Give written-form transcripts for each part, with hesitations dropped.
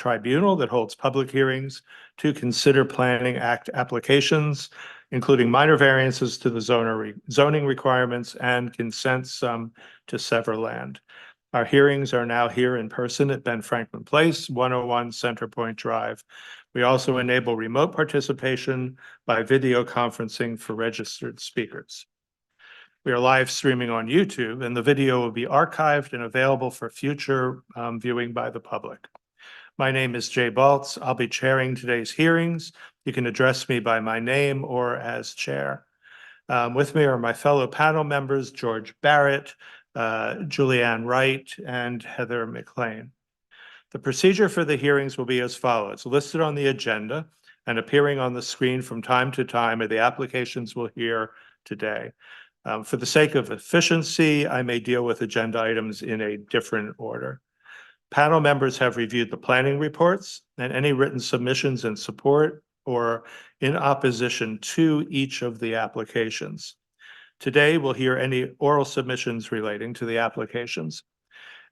tribunal that holds public hearings to consider planning act applications, including minor variances to the zoning requirements and consents to sever land. Our hearings are now here in person at Ben Franklin Place, 101 Center Point Drive. We also enable remote participation by video conferencing for registered speakers. We are live streaming on YouTube, and the video will be archived and available for future viewing by the public. My name is Jay Baltz. I'll be chairing today's hearings. You can address me by my name or as chair. With me are my fellow panel members, George Barrett, Julianne Wright, and Heather McLean. The procedure for the hearings will be as follows. Listed on the agenda and appearing on the screen from time to time are the applications we'll hear today. For the sake of efficiency, I may deal with agenda items in a different order. Panel members have reviewed the planning reports and any written submissions in support or in opposition to each of the applications. Today, we'll hear any oral submissions relating to the applications.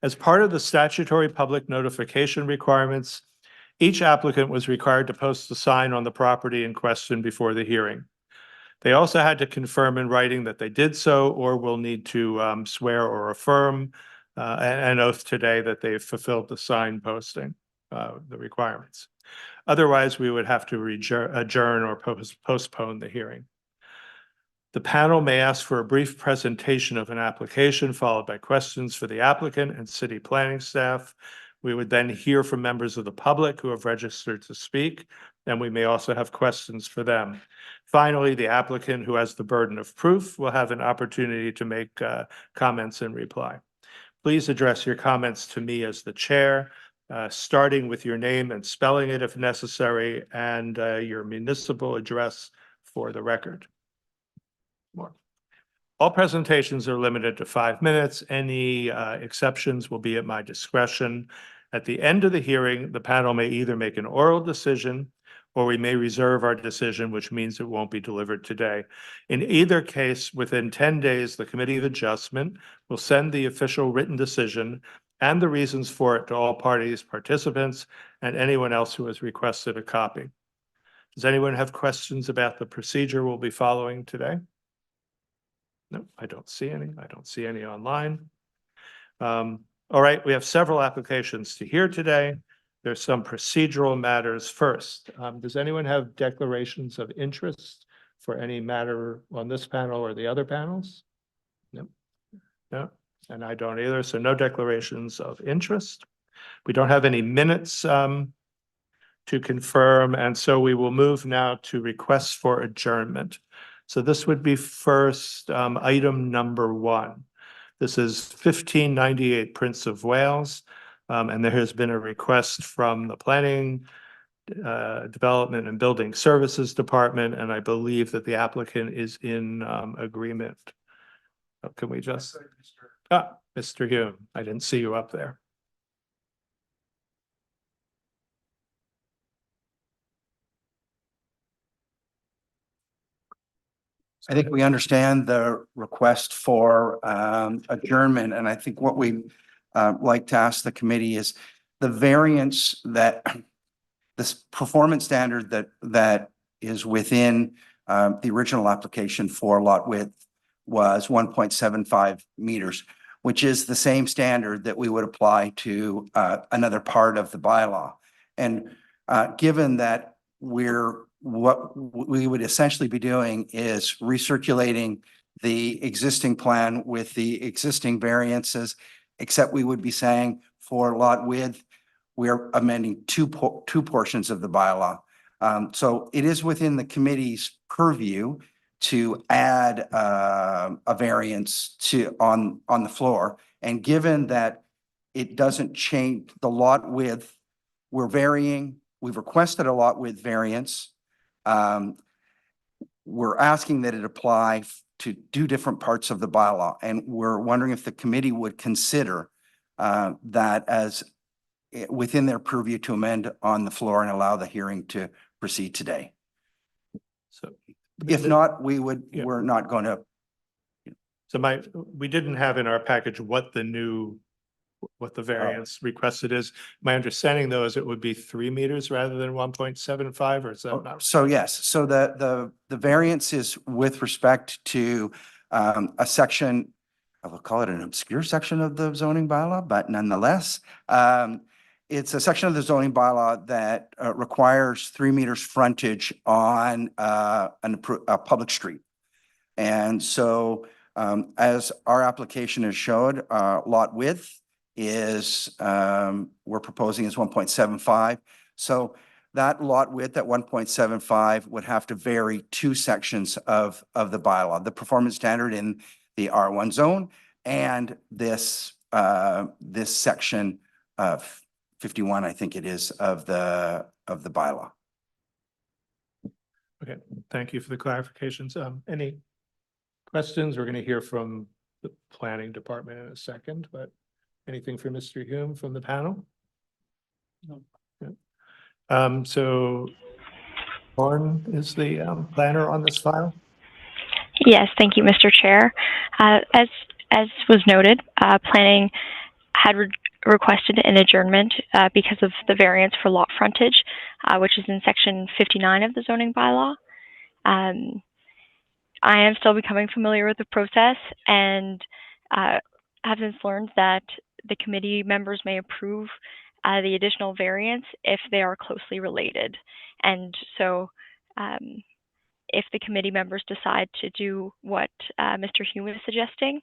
As part of the statutory public notification requirements, each applicant was required to post a sign on the property in question before the hearing. They also had to confirm in writing that they did so or will need to swear or affirm an oath today that they've fulfilled the sign posting, the requirements. Otherwise, we would have to adjourn or postpone the hearing. The panel may ask for a brief presentation of an application followed by questions for the applicant and city planning staff. We would then hear from members of the public who have registered to speak, and we may also have questions for them. Finally, the applicant who has the burden of proof will have an opportunity to make comments and reply. Please address your comments to me as the chair, starting with your name and spelling it if necessary, and your municipal address for the record. All presentations are limited to 5 minutes. Any exceptions will be at my discretion. At the end of the hearing, the panel may either make an oral decision or we may reserve our decision, which means it won't be delivered today. In either case, within 10 days, the Committee of Adjustment will send the official written decision and the reasons for it to all parties, participants, and anyone else who has requested a copy. Does anyone have questions about the procedure we'll be following today? No, I don't see any. I don't see any online. All right, we have several applications to hear today. There's some procedural matters first. Does anyone have declarations of interest for any matter on this panel or the other panels? No, no, and I don't either. So no declarations of interest. We don't have any minutes to confirm, and so we will move now to requests for adjournment. So this would be first item number 1. This is 1598 Prince of Wales, and there has been a request from the Planning, Development and Building Services Department, and I believe that the applicant is in agreement. Can we just? Mr. Hume, I didn't see you up there. I think we understand the request for adjournment, and I think what we like to ask the committee is the variance that this performance standard that is within the original application for lot width was 1.75 meters, which is the same standard that we would apply to another part of the bylaw. And given that what we would essentially be doing is recirculating the existing plan with the existing variances, except we would be saying for lot width, we're amending two portions of the bylaw. So it is within the committee's purview to add a variance on the floor. And given that it doesn't change the lot width, we've requested a lot width variance. We're asking that it apply to 2 different parts of the bylaw, and we're wondering if the committee would consider that as within their purview to amend on the floor and allow the hearing to proceed today. So if not, we're not going to. So we didn't have in our package what the new what the variance requested is. My understanding though is it would be 3 meters rather than 1.75, or is that not? So yes, so the variance is with respect to a section, I will call it an obscure section of the zoning bylaw, but nonetheless, it's a section of the zoning bylaw that requires 3 meters frontage on a public street. And so as our application has showed, lot width is we're proposing is 1.75. So that lot width at 1.75 would have to vary 2 sections of the bylaw, the performance standard in the R1 zone and this section of 51, I think it is, of the bylaw. Okay, thank you for the clarifications. Any questions? We're going to hear from the planning department in a second, but anything for Mr. Hume from the panel? No. So Lauren is the planner on this file. Yes, thank you, Mr. Chair. As was noted, planning had requested an adjournment because of the variance for lot frontage, which is in section 59 of the zoning bylaw. I am still becoming familiar with the process and have since learned that the committee members may approve the additional variance if they are closely related. And so if the committee members decide to do what Mr. Hume is suggesting,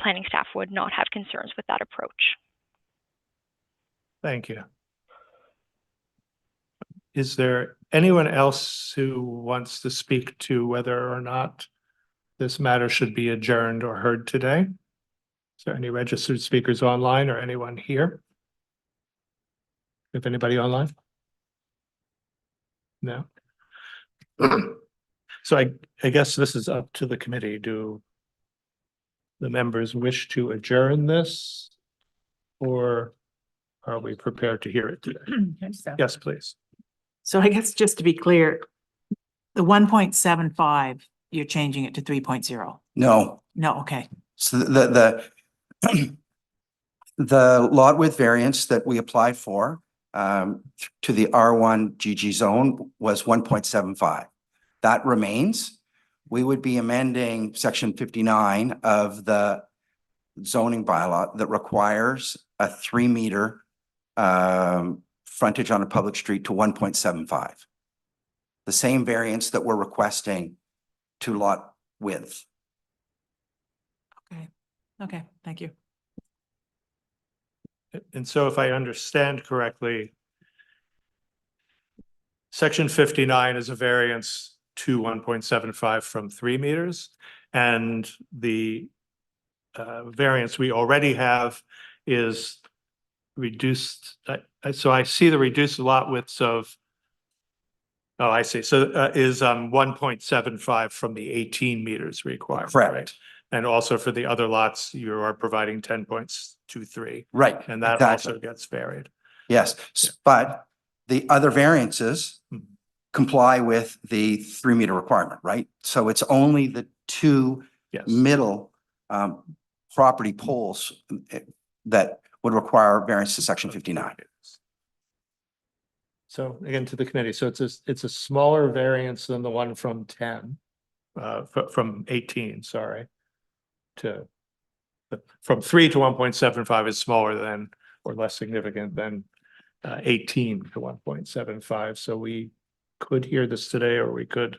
planning staff would not have concerns with that approach. Thank you. Is there anyone else who wants to speak to whether or not this matter should be adjourned or heard today? Is there any registered speakers online or anyone here? If anybody online? No. So I guess this is up to the committee. Do the members wish to adjourn this, or are we prepared to hear it today? Yes, please. So I guess just to be clear, the 1.75, you're changing it to 3.0. No, No, okay. so the lot width variance that we applied for to the R1 GG zone was 1.75. That remains. We would be amending section 59 of the zoning bylaw that requires a 3 meter frontage on a public street to 1.75. The same variance that we're requesting to lot width. Okay. Okay, thank you. And so if I understand correctly, section 59 is a variance to 1.75 from 3 meters, and the variance we already have is reduced. So I see the reduced lot widths of, oh, I see. So is 1.75 from the 18 meters required. Correct. Right? And also for the other lots, you are providing 10.23. Right. And that exactly. also gets varied. Yes, but the other variances comply with the 3 meter requirement, right? So it's only the 2 Yes. middle property poles that would require variance to section 59. So again, to the committee, so it's a smaller variance than the one from 10, from 18, sorry, to from 3 to 1.75 is smaller than or less significant than 18 to 1.75. So we could hear this today, or we could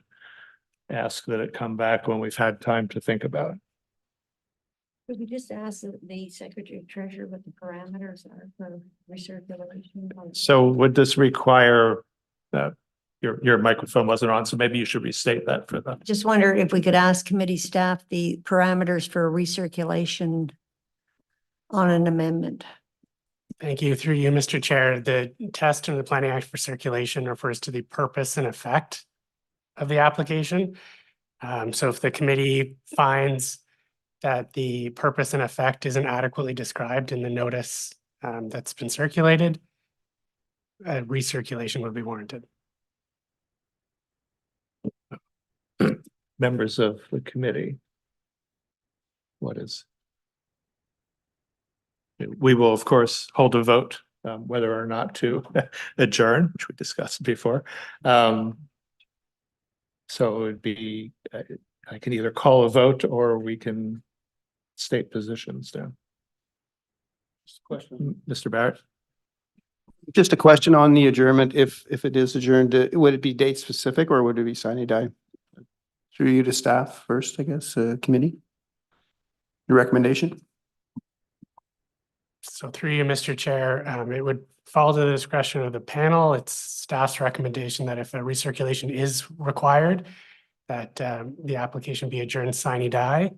ask that it come back when we've had time to think about it. Could we just ask the Secretary Treasurer what the parameters are for recirculation? So would this require your microphone wasn't on, so maybe you should restate that for them. Just wonder if we could ask committee staff the parameters for recirculation on an amendment. Thank you. Through you, Mr. Chair, the test in the Planning Act for circulation refers to the purpose and effect of the application. So if the committee finds that the purpose and effect isn't adequately described in the notice that's been circulated, recirculation would be warranted. Members of the committee. What is? We will, of course, hold a vote whether or not to adjourn, which we discussed before. So it would be, I can either call a vote or we can state positions down. Question. Mr. Barrett? Just a question on the adjournment. If it is adjourned, would it be date specific or would it be sine die? Through you to staff first, I guess, committee? Your recommendation? So through you, Mr. Chair, it would fall to the discretion of the panel. It's staff's recommendation that if a recirculation is required, that the application be adjourned sine die.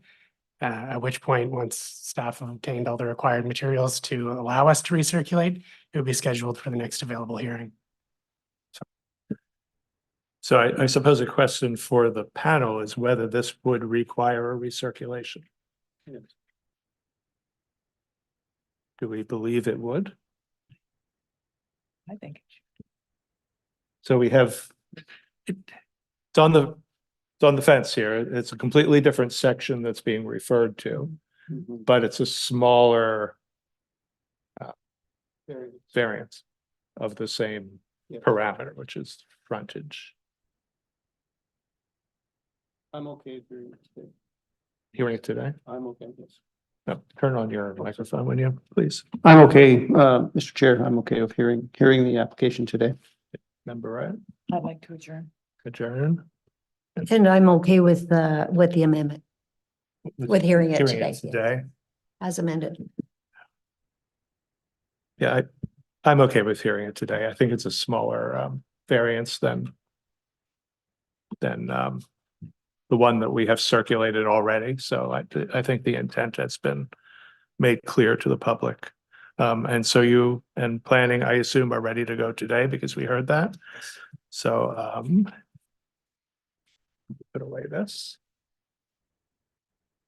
At which point, once staff have obtained all the required materials to allow us to recirculate, it would be scheduled for the next available hearing. So I suppose a question for the panel is whether this would require a recirculation. Do we believe it would? I think. So we have, it's on the fence here. It's a completely different section that's being referred to, but it's a smaller variance of the same parameter, which is frontage. I'm okay. Hearing it today? I'm okay. Yes. No, turn on your microphone, will you, please? I'm okay, Mr. Chair, I'm okay with hearing the application today. Member Ryan, I'd like to adjourn. adjourn. And I'm okay with the amendment With hearing it today, yeah. Today. as amended. Yeah, I'm okay with hearing it today. I think it's a smaller variance than the one that we have circulated already. So I think the intent has been made clear to the public. And so you and planning, I assume, are ready to go today because we heard that. So put away this.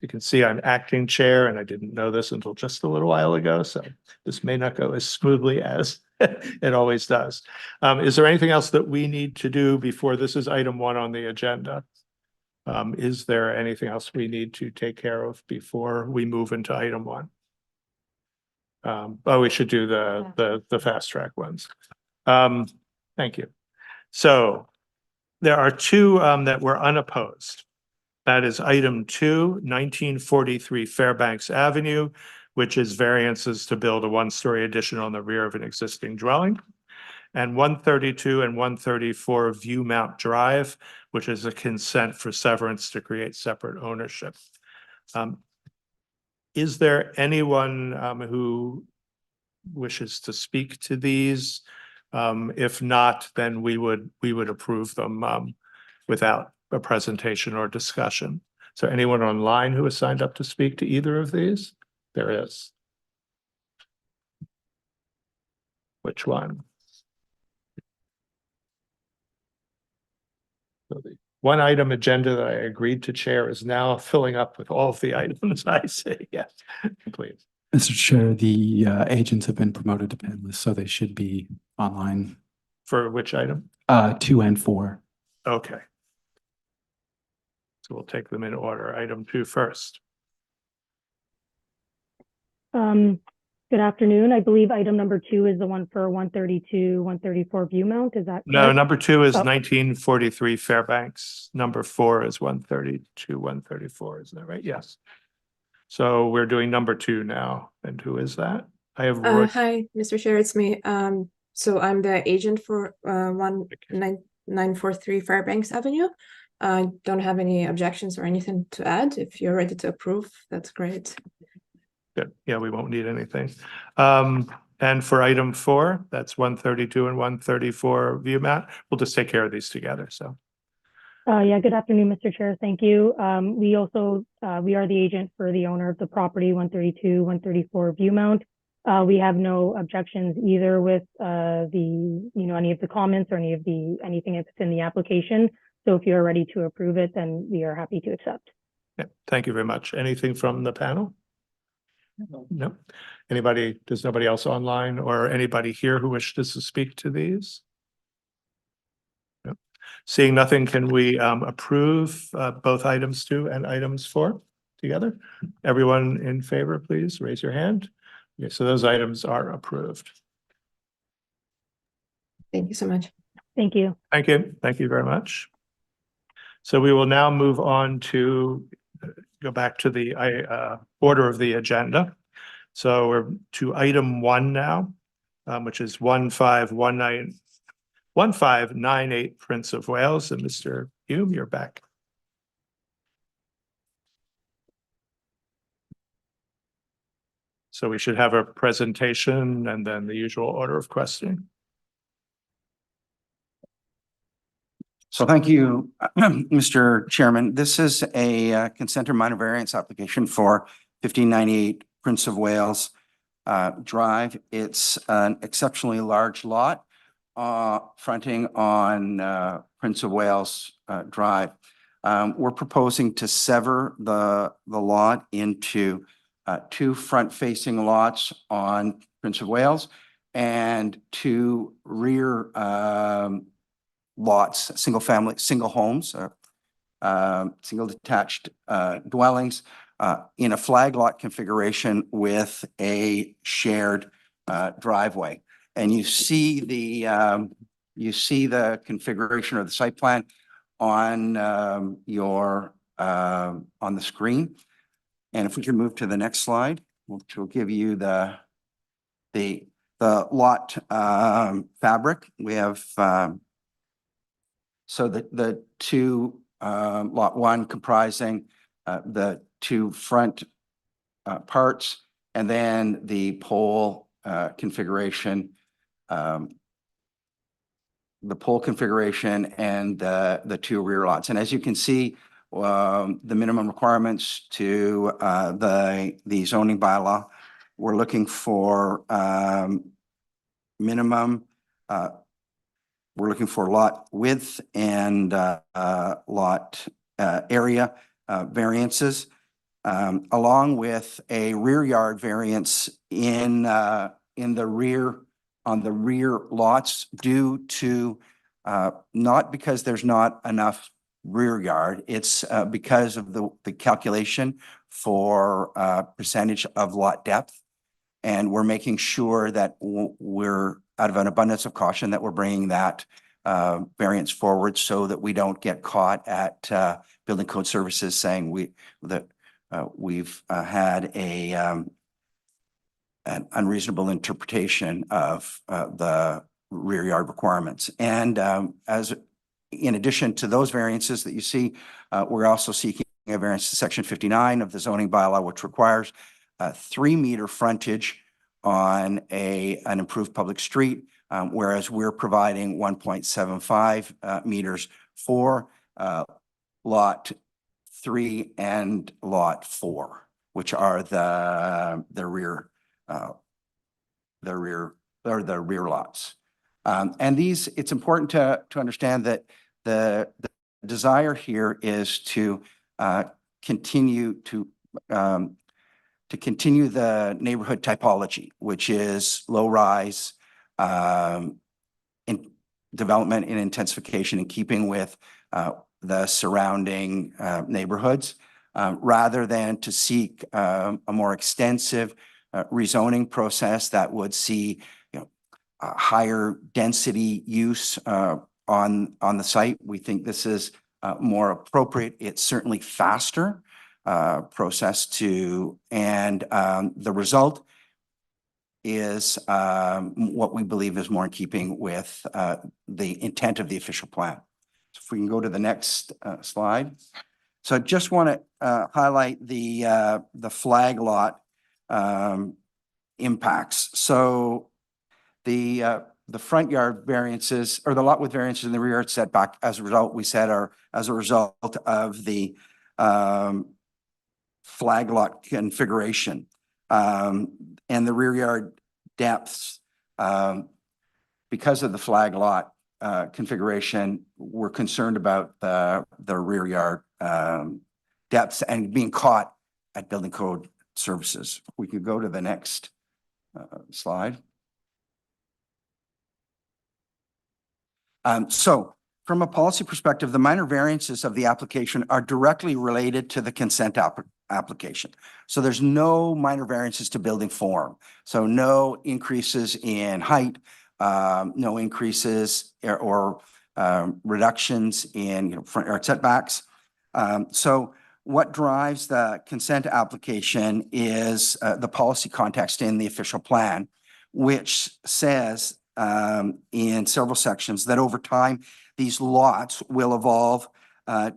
You can see I'm acting chair and I didn't know this until just a little while ago. So this may not go as smoothly as it always does. Is there anything else that we need to do before this is item 1 on the agenda? Is there anything else we need to take care of before we move into item 1? Oh, we should do the fast track ones. Thank you. So there are 2 that were unopposed. That is item 2, 1943 Fairbanks Avenue, which is variances to build a 1-story addition on the rear of an existing dwelling. And 132 and 134 Viewmount Drive, which is a consent for severance to create separate ownership. Is there anyone who wishes to speak to these? If not, then we would approve them without a presentation or discussion. So anyone online who has signed up to speak to either of these? There is. Which one? So the 1 item agenda that I agreed to chair is now filling up with all of the items I say. Yes, please. Mr. Chair, the agents have been promoted to panelists, so they should be online. For which item? 2 and 4. Okay. So we'll take them in order. Item 2 first. Good afternoon. I believe item number 2 is the one for 132, 134 Viewmount. Is that No, correct? number 2 is Oh. 1943 Fairbanks. Number 4 is 132, 134. Isn't that right? Yes. So we're doing number 2 now. And who is that? I have Roy. Hi, Mr. Chair, it's me. So I'm the agent for 19943 Fairbanks Avenue. I don't have any objections or anything to add. If you're ready to approve, that's great. Good. Yeah, we won't need anything. And for item 4, that's 132 and 134 Viewmount. We'll just take care of these together. So Yeah, good afternoon, Mr. Chair. Thank you. We also, we are the agent for the owner of the property, 132, 134 Viewmount. We have no objections either with any of the comments or anything that's in the application. So if you're ready to approve it, then we are happy to accept. yeah, thank you very much. Anything from the panel? No. Does nobody else online or anybody here who wishes to speak to these? No. Seeing nothing, can we approve both items 2 and items 4 together? Everyone in favor, please raise your hand. Okay, so those items are approved. Thank you so much. Thank you. Thank you. Thank you very much. So we will now move on to go back to the order of the agenda. So we're to item 1 now, which is 1598 Prince of Wales. And Mr. Hume, you're back. So we should have a presentation and then the usual order of questioning. So thank you, Mr. Chairman. This is a consent or minor variance application for 1598 Prince of Wales Drive. It's an exceptionally large lot fronting on Prince of Wales Drive. We're proposing to sever the lot into 2 front-facing lots on Prince of Wales and 2 rear lots, single homes, single detached dwellings in a flag lot configuration with a shared driveway. And you see the configuration or the site plan on on the screen. And if we can move to the next slide, which will give you the lot fabric. We have so the 2 lot 1 comprising the 2 front parts, and then the pole configuration, and the 2 rear lots. And as you can see, the minimum requirements to the zoning bylaw, we're looking for minimum. We're looking for lot width and lot area variances, along with a rear yard variance in the rear, on the rear lots, due to not because there's not enough rear yard, it's because of the calculation for percentage of lot depth. And we're making sure that we're, out of an abundance of caution, that we're bringing that variance forward so that we don't get caught at Building Code Services saying we've had an unreasonable interpretation of the rear yard requirements. And in addition to those variances that you see, we're also seeking a variance to Section 59 of the zoning bylaw, which requires 3-meter frontage on an improved public street, whereas we're providing 1.75 meters for lot 3 and lot 4, which are the rear lots. And these, it's important to understand that the desire here is to continue the neighborhood typology, which is low-rise in development and intensification in keeping with the surrounding neighborhoods, rather than to seek a more extensive rezoning process that would see, higher density use on the site. We think this is more appropriate. It's certainly faster process and the result is what we believe is more in keeping with the intent of the official plan. So if we can go to the next slide. So I just want to highlight the flag lot impacts. So the front yard variances, or the lot with variances in the rear yard setback, as a result, we said, are as a result of the flag lot configuration, and the rear yard depths. Because of the flag lot configuration, we're concerned about the rear yard depths and being caught at Building Code Services. We could go to the next slide. So from a policy perspective, the minor variances of the application are directly related to the consent application. So there's no minor variances to building form. So no increases in height, no increases or reductions in, front yard setbacks. So what drives the consent application is the policy context in the official plan, which says in several sections that over time, these lots will evolve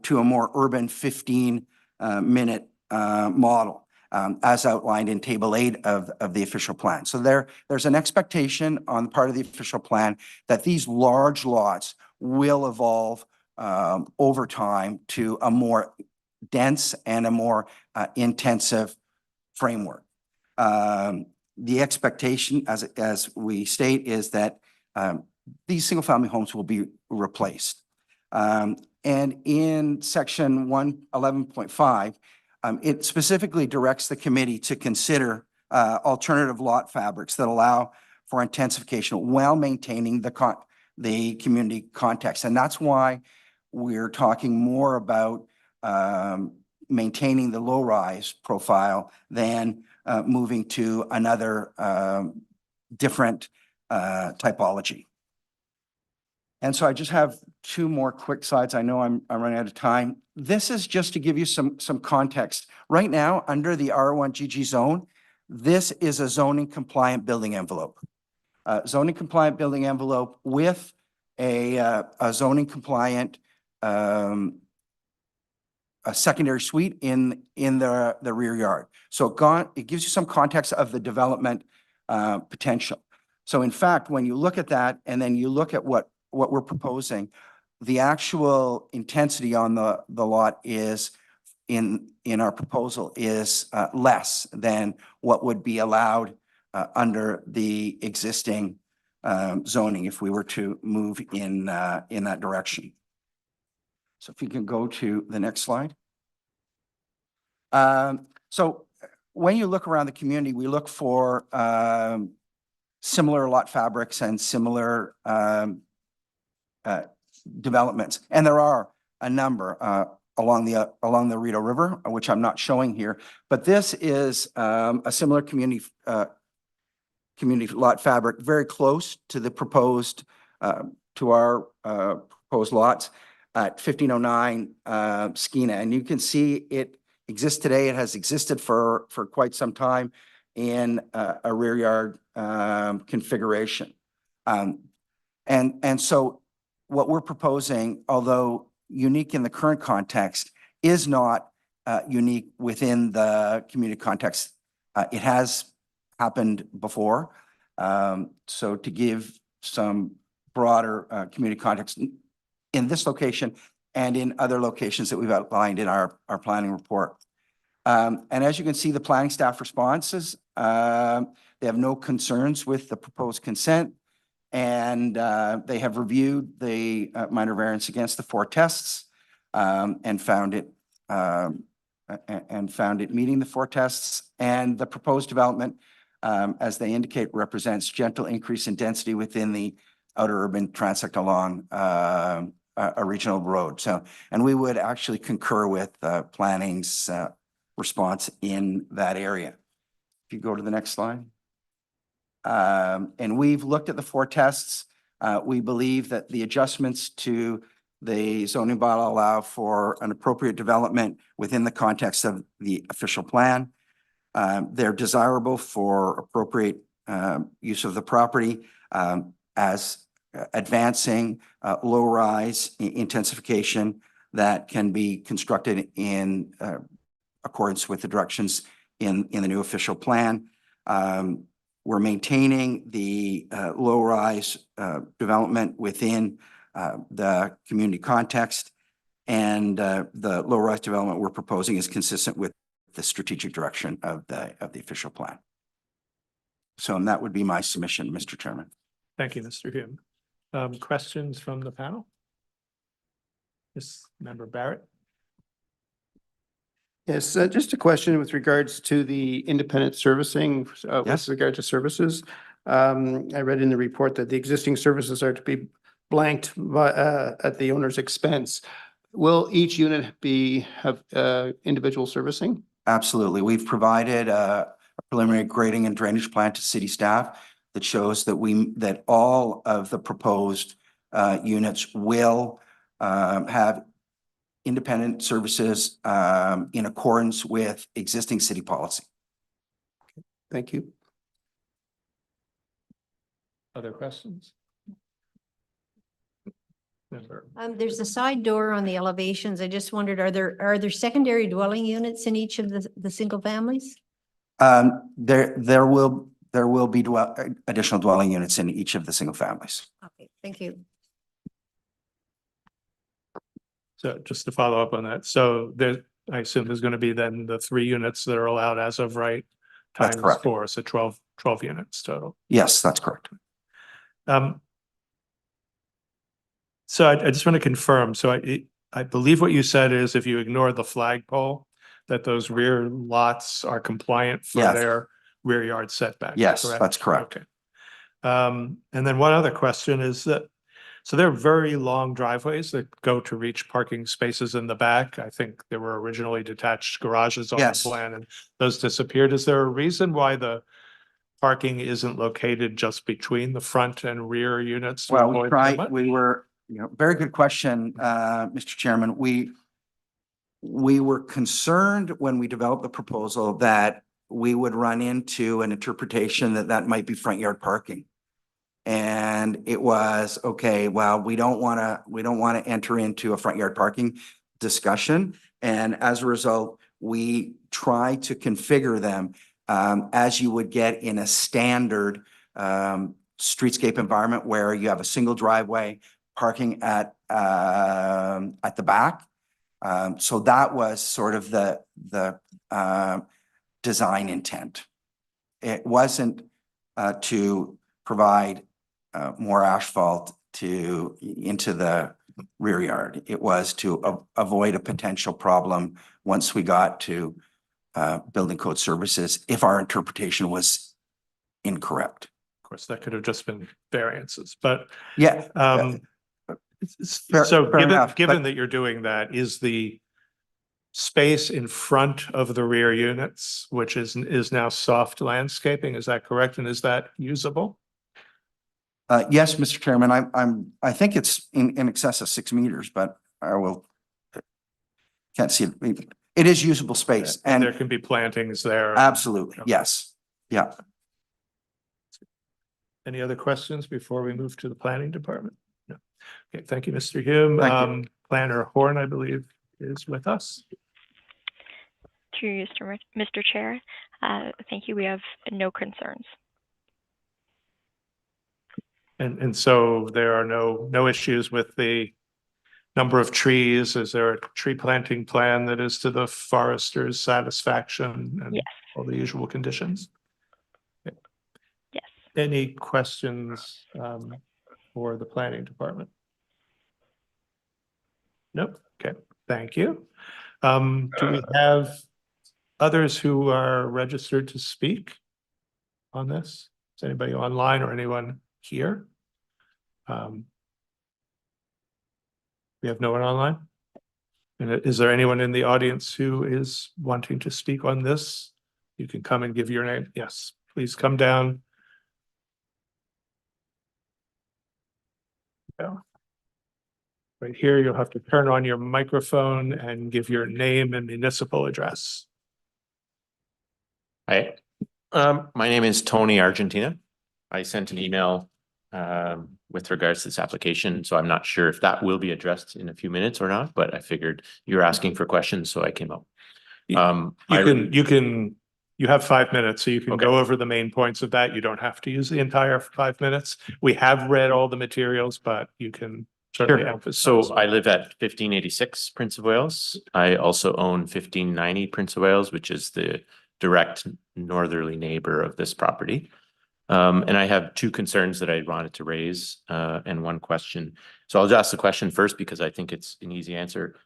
to a more urban 15-minute model, as outlined in Table 8 of the official plan. So there's an expectation on the part of the official plan that these large lots will evolve over time to a more dense and a more intensive framework. The expectation, as we state, is that these single-family homes will be replaced. And in section 111.5, it specifically directs the committee to consider alternative lot fabrics that allow for intensification while maintaining the community context. And that's why we're talking more about maintaining the low-rise profile than moving to another different typology. And so I just have two more quick slides. I know I'm running out of time. This is just to give you some context. Right now, under the R1 GG zone, this is a zoning compliant building envelope. Zoning compliant building envelope with a zoning compliant a secondary suite in the rear yard. So it gives you some context of the development potential. So in fact, when you look at that and then you look at what we're proposing, the actual intensity on the lot is in our proposal is less than what would be allowed under the existing zoning if we were to move in that direction. So if you can go to the next slide. So when you look around the community, we look for similar lot fabrics and similar developments. And there are a number along the Rideau River, which I'm not showing here, but this is a similar community lot fabric, very close to the proposed, to our proposed lots at 1509 Skeena. And you can see it exists today. It has existed for quite some time in a rear yard configuration. And so what we're proposing, although unique in the current context, is not unique within the community context. It has happened before. So to give some broader community context in this location and in other locations that we've outlined in our planning report. And as you can see, the planning staff responses, they have no concerns with the proposed consent, and they have reviewed the minor variance against the 4 tests and found it meeting the 4 tests. And the proposed development, as they indicate, represents gentle increase in density within the outer urban transect along a regional road. So, and we would actually concur with planning's response in that area. If you go to the next slide. And we've looked at the 4 tests. We believe that the adjustments to the zoning bylaw allow for an appropriate development within the context of the official plan. They're desirable for appropriate use of the property as advancing low-rise intensification that can be constructed in accordance with the directions in the new official plan. We're maintaining the low-rise development within the community context, and the low-rise development we're proposing is consistent with the strategic direction of the official plan. So, and that would be my submission, Mr. Chairman. Thank you, Mr. Hume. Questions from the panel? Yes, Member Barrett. Yes, just a question with regards to the independent servicing, Yes. with regard to services. I read in the report that the existing services are to be blanked at the owner's expense. Will each unit have individual servicing? Absolutely. We've provided a preliminary grading and drainage plan to city staff that shows that all of the proposed units will have independent services in accordance with existing city policy. Thank you. Other questions? Member. There's a side door on the elevations. I just wondered, are there secondary dwelling units in each of the single families? There will be additional dwelling units in each of the single families. Okay, thank you. So just to follow up on that, so there, I assume there's going to be then the 3 units that are allowed as of right. That's Times correct. 4, so 12 units total. Yes, that's correct. So I just want to confirm, so I believe what you said is if you ignore the flagpole, that those rear lots are compliant for Yes. their rear yard setbacks. Yes, correct? that's correct. Okay. And then one other question is that, so there are very long driveways that go to reach parking spaces in the back. I think there were originally detached garages on the Yes. plan and those disappeared. Is there a reason why the parking isn't located just between the front and rear units? Well, very good question, Mr. Chairman. We were concerned when we developed the proposal that we would run into an interpretation that might be front yard parking. And it was, okay, well, we don't want to enter into a front yard parking discussion. And as a result, we try to configure them as you would get in a standard streetscape environment where you have a single driveway, parking at the back. So that was sort of the design intent. It wasn't to provide more asphalt into the rear yard. It was to avoid a potential problem once we got to building code services if our interpretation was incorrect. Of course, that could have just been variances, but Yeah. so fair enough, given but- that you're doing that, is the space in front of the rear units, which is now soft landscaping, is that correct? And is that usable? Yes, Mr. Chairman, I think it's in excess of 6 meters, but can't see it. It is usable space And there and can be plantings there. absolutely, yes. Yeah. Any other questions before we move to the planning department? No. Okay, thank you, Mr. Hume. Thank you. Planner Horn, I believe, is with us. To you, Mr. Chair. Thank you. We have no concerns. And so there are no issues with the number of trees? Is there a tree planting plan that is to the forester's satisfaction and Yes. all the usual conditions? Okay. Yes. Any questions for the planning department? Nope. Okay, thank you. Do we have others who are registered to speak on this? Is anybody online or anyone here? We have no one online? And is there anyone in the audience who is wanting to speak on this? You can come and give your name. Yes, please come down. Yeah. Right here, you'll have to turn on your microphone and give your name and municipal address. Hi, my name is Tony Argentina. I sent an email with regards to this application, so I'm not sure if that will be addressed in a few minutes or not, but I figured you're asking for questions, so I came up. You have 5 minutes, so you can Okay. go over the main points of that. You don't have to use the entire 5 minutes. We have read all the materials, but you can certainly Sure. emphasize. So I live at 1586 Prince of Wales. I also own 1590 Prince of Wales, which is the direct northerly neighbor of this property. And I have 2 concerns that I wanted to raise and 1 question. So I'll just ask the question first because I think it's an easy answer.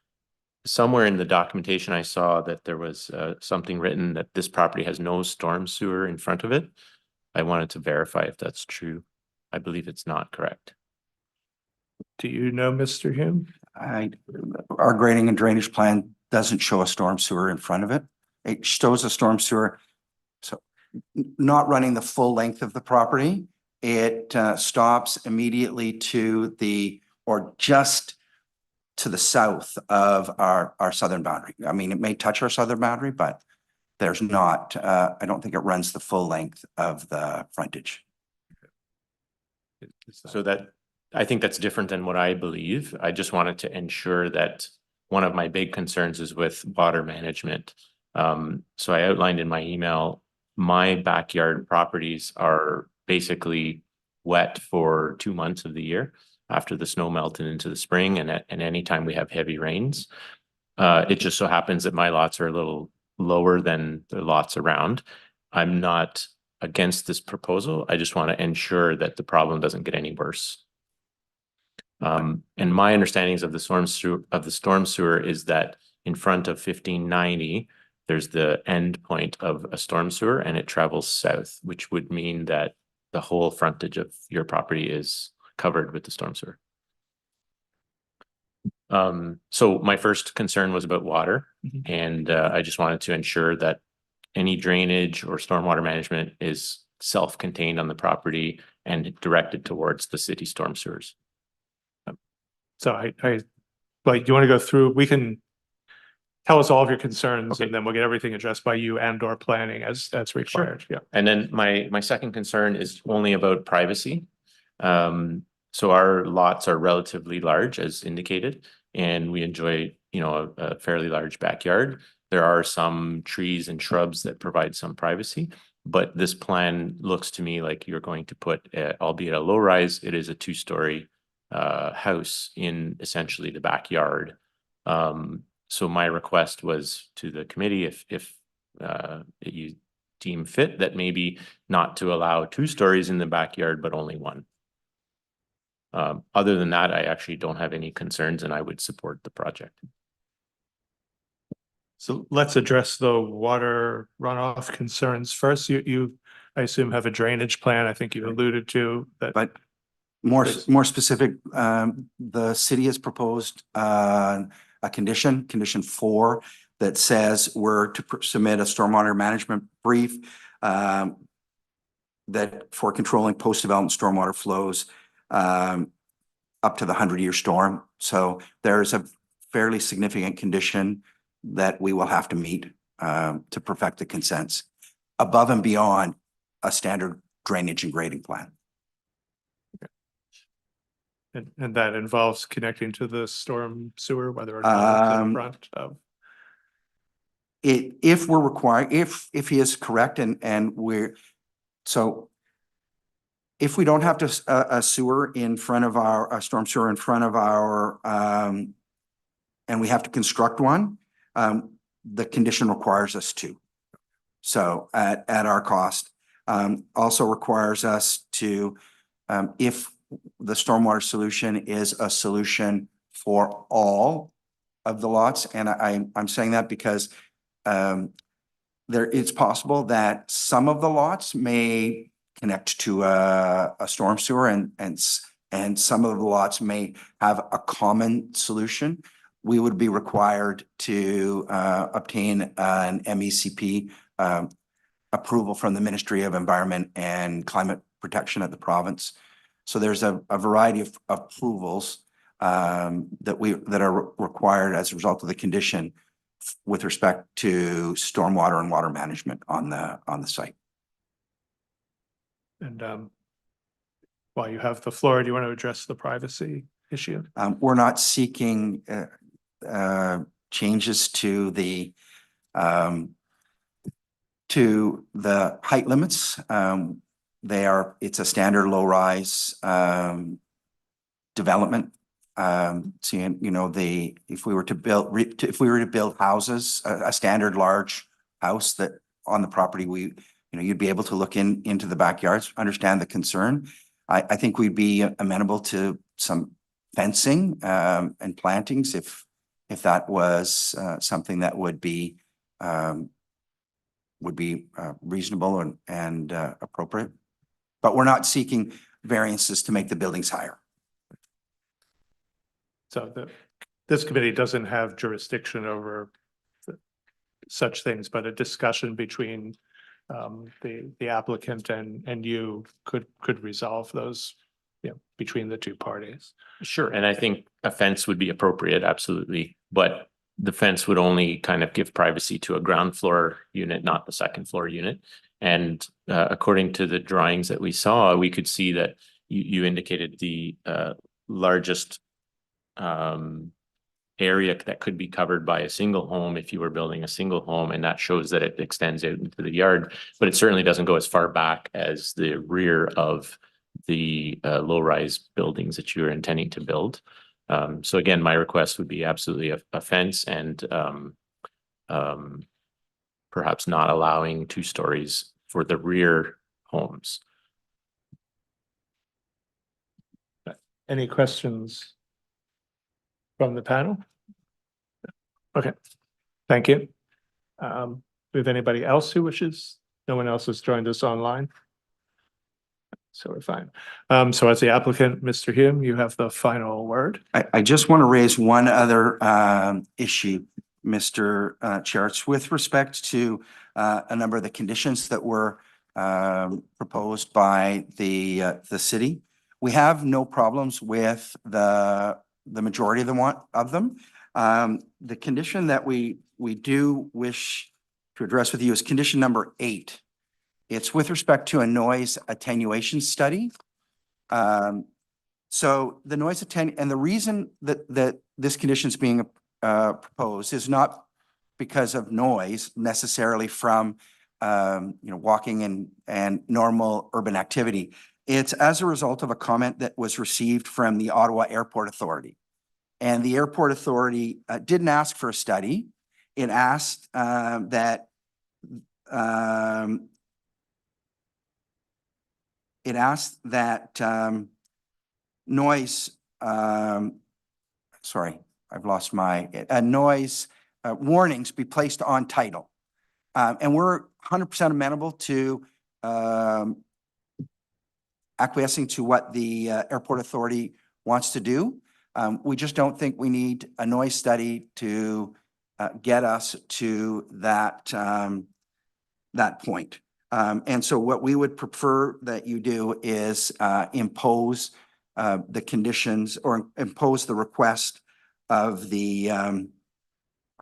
Somewhere in the documentation, I saw that there was something written that this property has no storm sewer in front of it. I wanted to verify if that's true. I believe it's not correct. Do you know, Mr. Hume? Our grading and drainage plan doesn't show a storm sewer in front of it. it shows a storm sewer. So not running the full length of the property, it stops immediately to the, or just to the south of our southern boundary. I mean, it may touch our southern boundary, but there's not, I don't think it runs the full length of the frontage. So that, I think that's different than what I believe. I just wanted to ensure that one of my big concerns is with water management. So I outlined in my email, my backyard properties are basically wet for 2 months of the year after the snow melted into the spring and anytime we have heavy rains. It just so happens that my lots are a little lower than the lots around. I'm not against this proposal. I just want to ensure that the problem doesn't get any worse. And my understandings of the storm sewer is that in front of 1590, there's the end point of a storm sewer and it travels south, which would mean that the whole frontage of your property is covered with the storm sewer. So my first concern was about water, and I just wanted to ensure that any drainage or stormwater management is self-contained on the property and directed towards the city storm sewers. So like, you want to go through, we can tell us all of your concerns Okay. and then we'll get everything addressed by you and or planning as required. Yeah. And then my second concern is only about privacy. So our lots are relatively large as indicated, and we enjoy, you know, a fairly large backyard. There are some trees and shrubs that provide some privacy, but this plan looks to me like you're going to put, albeit a low rise, it is a 2-story house in essentially the backyard. So my request was to the committee, if you deem fit, that maybe not to allow 2 stories in the backyard, but only 1. Other than that, I actually don't have any concerns and I would support the project. So let's address the water runoff concerns first. You, I assume, have a drainage plan. I think you alluded to that. But more specific, the city has proposed a condition 4, that says we're to submit a stormwater management brief that for controlling post-development stormwater flows up to the 100-year storm. So there's a fairly significant condition that we will have to meet to perfect the consents above and beyond a standard drainage and grading plan. And that involves connecting to the storm sewer, whether or not it's in front of. If we're required, if he is correct and we're, so if we don't have to a sewer in front of a storm sewer in front of our and we have to construct one, the condition requires us to. So at our cost, also requires us to, if the stormwater solution is a solution for all of the lots, and I'm saying that because it's possible that some of the lots may connect to a storm sewer and some of the lots may have a common solution. We would be required to obtain an MECP approval from the Ministry of Environment and Climate Protection of the province. So there's a variety of approvals that are required as a result of the condition with respect to stormwater and water management on the site. And while you have the floor, do you want to address the privacy issue? We're not seeking changes to the height limits. It's a standard low-rise development. So, you know, if we were to build houses, a standard large house that on the property, you'd be able to look into the backyards, understand the concern. I think we'd be amenable to some fencing and plantings if that was something that would be reasonable and appropriate. But we're not seeking variances to make the buildings higher. So this committee doesn't have jurisdiction over such things, but a discussion between the applicant and you could resolve those, between the two parties. Sure, and I think a fence would be appropriate, absolutely, but the fence would only kind of give privacy to a ground floor unit, not the second floor unit. And according to the drawings that we saw, we could see that you indicated the largest area that could be covered by a single home if you were building a single home, and that shows that it extends out into the yard, but it certainly doesn't go as far back as the rear of the low-rise buildings that you're intending to build. So again, my request would be absolutely a fence and perhaps not allowing 2 stories for the rear homes. Any questions from the panel? Okay, thank you. With anybody else who wishes? No one else has joined us online? So we're fine. So as the applicant, Mr. Hume, you have the final word. I just want to raise one other issue, Mr. Chair. It's with respect to a number of the conditions that were proposed by the city. We have no problems with the majority of them. The condition that we do wish to address with you is condition number 8. It's with respect to a noise attenuation study. So the noise and the reason that this condition is being proposed is not because of noise necessarily from walking and normal urban activity. It's as a result of a comment that was received from the Ottawa Airport Authority. And the Airport Authority didn't ask for a study. It asked that noise, sorry, I've lost my, noise warnings be placed on title. And we're 100% amenable to acquiescing to what the Airport Authority wants to do. We just don't think we need a noise study to get us to that point. And so what we would prefer that you do is impose the conditions or impose the request of the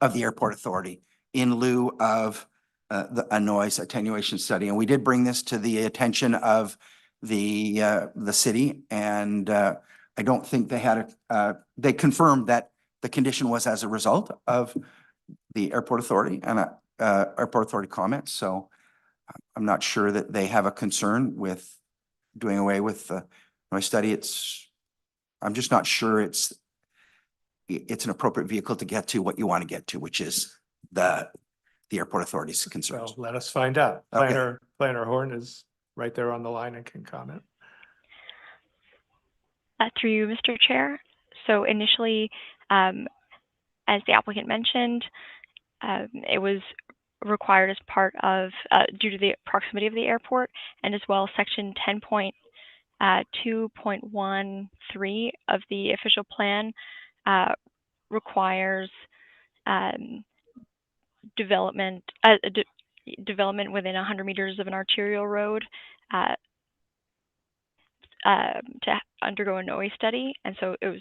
Airport Authority in lieu of a noise attenuation study. And we did bring this to the attention of the city, and I don't think they had they confirmed that the condition was as a result of the Airport Authority and Airport Authority comments. So I'm not sure that they have a concern with doing away with the noise study. I'm just not sure it's an appropriate vehicle to get to what you want to get to, which is the Airport Authority's concerns. Well, let us find out. Okay. Planner Horn is right there on the line and can comment. Through you, Mr. Chair. So initially, as the applicant mentioned, it was required as part of, due to the proximity of the airport, and as well section 10.2.13 of the official plan requires development within 100 meters of an arterial road to undergo a noise study, and so it was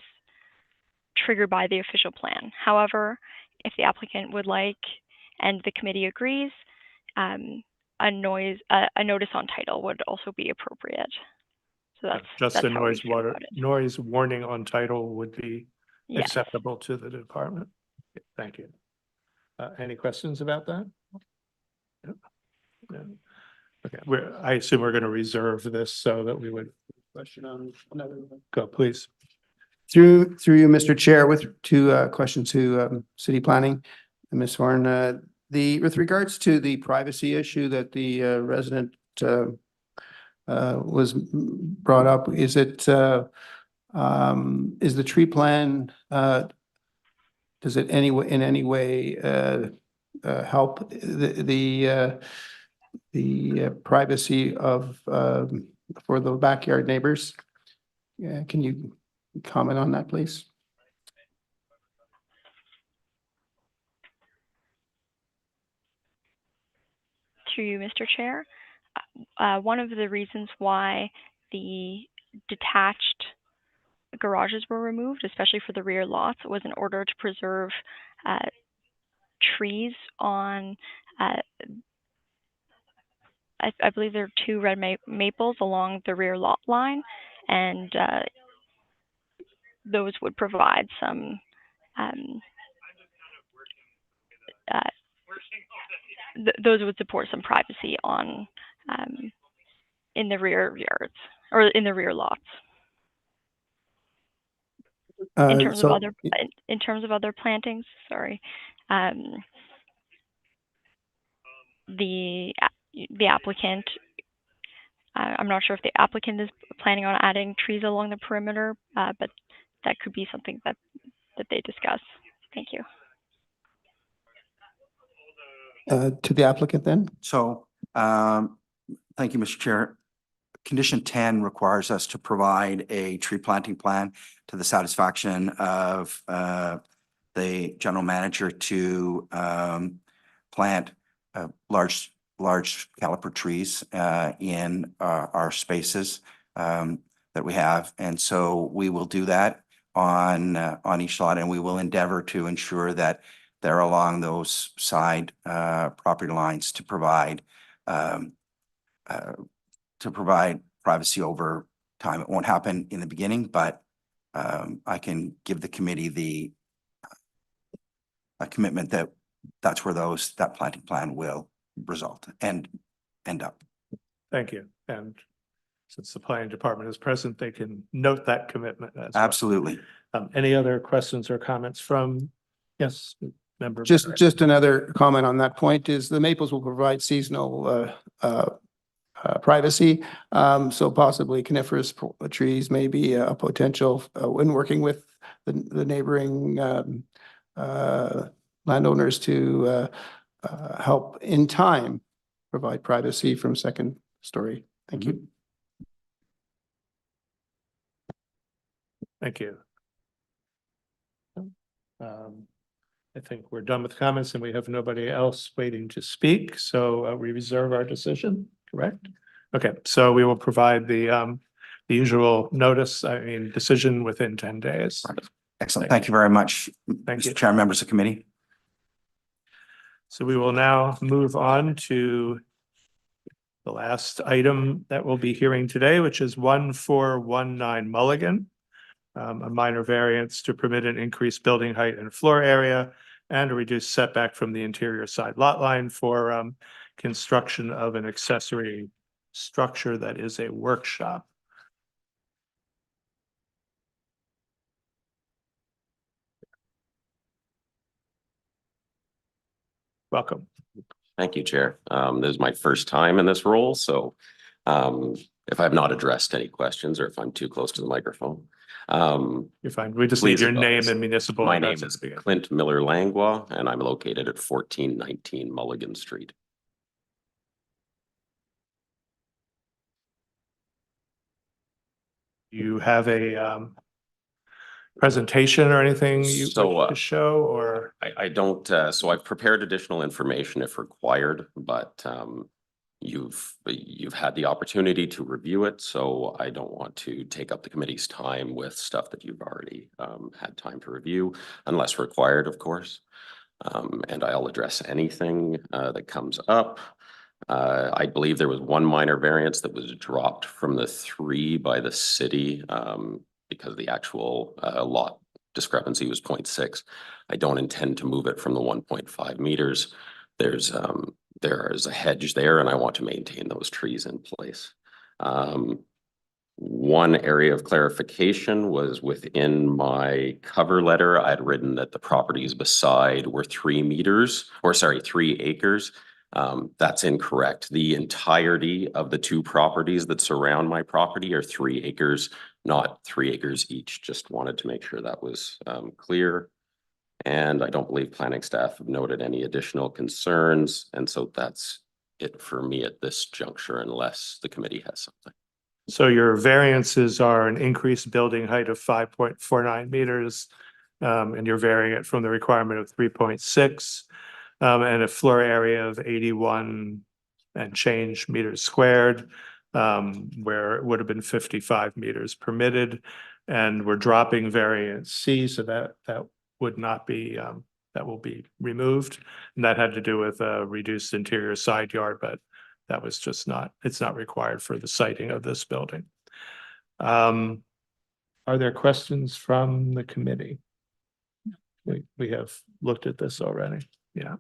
triggered by the official plan. However, if the applicant would like and the committee agrees, a notice on title would also be appropriate. So Just that's a how we feel about it. noise warning on title would be Yes. acceptable to the department. Thank you. Any questions about that? No. Okay, I assume we're going to reserve this so that we would. Question on another one. Go, please. Through you, Mr. Chair, with question to city planning, Ms. Horn, with regards to the privacy issue that the resident was brought up, is the tree plan, does it in any way help the privacy of for the backyard neighbors? Yeah, can you comment on that, please? through you, Mr. Chair. One of the reasons why the detached garages were removed, especially for the rear lots, was in order to preserve trees on, I believe there are two red maples along the rear lot line, and those would provide some those would support some privacy on in the rear yards or in the rear lots. In terms of other plantings, sorry, the applicant, I'm not sure if the applicant is planning on adding trees along the perimeter, but that could be something that they discuss. Thank you. To the applicant then? So, thank you, Mr. Chair. Condition 10 requires us to provide a tree planting plan to the satisfaction of the general manager to plant large caliper trees in our spaces that we have. And so we will do that on each lot, and we will endeavor to ensure that they're along those side property lines to provide privacy over time. It won't happen in the beginning, but I can give the committee a commitment that that's where that planting plan will result and end up. Thank you. And since the planning department is present, they can note that commitment as well. Absolutely. Any other questions or comments from, yes, member? Just another comment on that point is the maples will provide seasonal privacy. So possibly coniferous trees may be a potential when working with the neighboring landowners to help in time provide privacy from second story. Thank you. Thank you. I think we're done with comments and we have nobody else waiting to speak. So we reserve our decision, correct? Okay, so we will provide the usual notice, decision within 10 days. Excellent. Thank you very much, Mr. Chair, members of the committee. So we will now move on to the last item that we'll be hearing today, which is 1419 Mulligan, a minor variance to permit an increased building height and floor area and a reduced setback from the interior side lot line for construction of an accessory structure that is a workshop. Welcome. Thank you, Chair. This is my first time in this role, so if I've not addressed any questions or if I'm too close to the microphone. You're fine. We just need your name and municipal. My name is Clint Miller Langlois, and I'm located at 1419 Mulligan Street. You have a presentation or anything you wish to show, or? I don't, so I've prepared additional information if required, but you've had the opportunity to review it, so I don't want to take up the committee's time with stuff that you've already had time to review, unless required, of course. And I'll address anything that comes up. I believe there was one minor variance that was dropped from the 3 by the city because the actual lot discrepancy was 0.6. I don't intend to move it from the 1.5 meters. There is a hedge there, and I want to maintain those trees in place. One area of clarification was within my cover letter. I had written that the properties beside were 3 acres. That's incorrect. The entirety of the 2 properties that surround my property are 3 acres, not 3 acres each. Just wanted to make sure that was clear. And I don't believe planning staff have noted any additional concerns. And so that's it for me at this juncture, unless the committee has something. So your variances are an increased building height of 5.49 meters, and you're varying it from the requirement of 3.6, and a floor area of 81 and change meters squared, where it would have been 55 meters permitted. And we're dropping variance C, so that would not be, that will be removed. And that had to do with a reduced interior side yard, but that was just not, it's not required for the siting of this building. Are there questions from the committee? We have looked at this already. Yeah.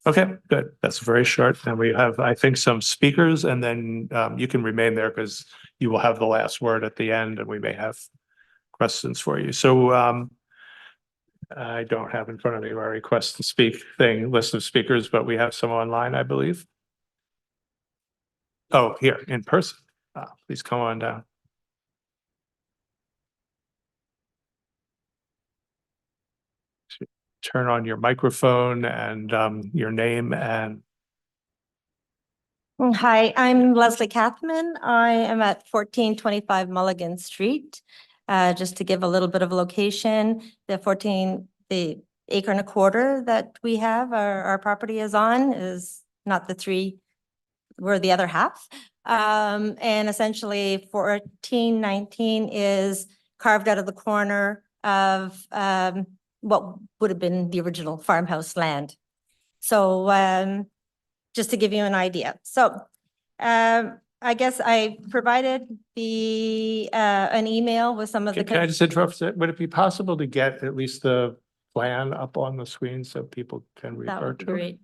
Okay, good. That's very short. And we have, I think, some speakers, and then you can remain there because you will have the last word at the end, and we may have questions for you. So I don't have in front of me our request to speak list of speakers, but we have some online, I believe. Oh, here in person. Please come on down. Turn on your microphone and your name and. Hi, I'm Leslie Kathman. I am at 1425 Mulligan Street. Just to give a little bit of location, the acre and a quarter that we have, our property is on is not the three, we're the other half. And essentially 1419 is carved out of the corner of what would have been the original farmhouse land. So just to give you an idea. So I guess I provided an email with some of the. Can I just interrupt? Would it be possible to get at least the plan up on the screen so people can That refer would be to it? great.